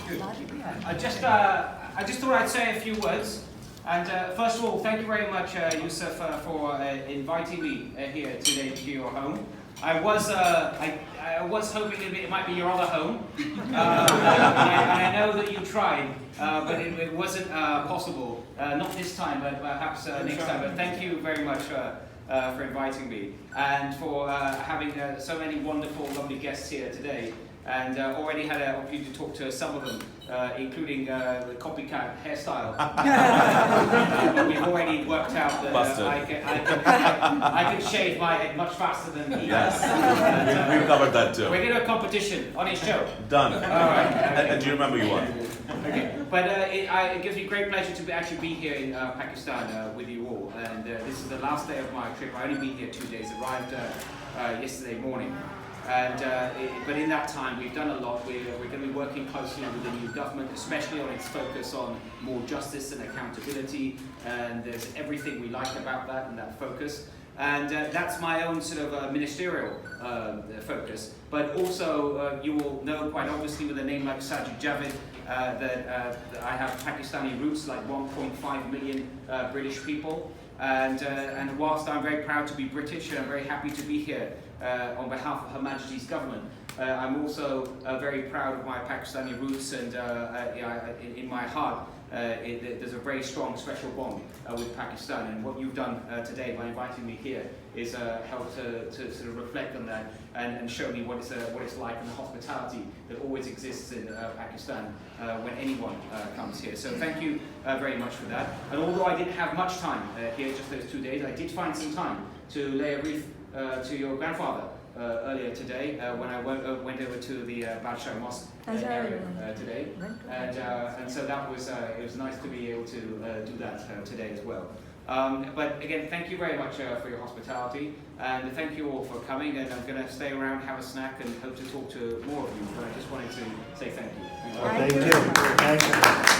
Good. I just thought I'd say a few words. And first of all, thank you very much, Yousaf, for inviting me here today to your home. I was hoping it might be your other home. And I know that you tried, but it wasn't possible. Not this time, but perhaps next time. But thank you very much for inviting me and for having so many wonderful, lovely guests here today. And already had an opportunity to talk to some of them, including the copycat hairstyle. But we've already worked out that I can shave my head much faster than he does. Yes, we've covered that too. We're going to do a competition on his show. Done. All right. Okay. And do you remember you won? Okay. But it gives me great pleasure to actually be here in Pakistan with you all. And this is the last day of my trip. I only been here 2 days. Arrived yesterday morning. And, but in that time, we've done a lot. We're going to be working closely with the new government, especially on its focus on more justice and accountability. And there's everything we like about that and that focus. And that's my own sort of ministerial focus. But also, you will know quite obviously with a name like Sajid Javid that I have Pakistani roots, like 1.5 million British people. And whilst I'm very proud to be British and I'm very happy to be here on behalf of Her Majesty's government, I'm also very proud of my Pakistani roots, and in my heart there's a very strong special bond with Pakistan. And what you've done today by inviting me here is help to sort of reflect on that and show me what it's like and the hospitality that always exists in Pakistan when anyone comes here. So thank you very much for that. And although I didn't have much time here, just those 2 days, I did find some time to lay a wreath to your grandfather earlier today when I went over to the Badshah Mosque area today, and so that was it was nice to be able to do that today as well. But again, thank you very much for your hospitality, and thank you all for coming. And I'm going to stay around, have a snack, and hope to talk to more of you. But I just wanted to say thank you. Thank you.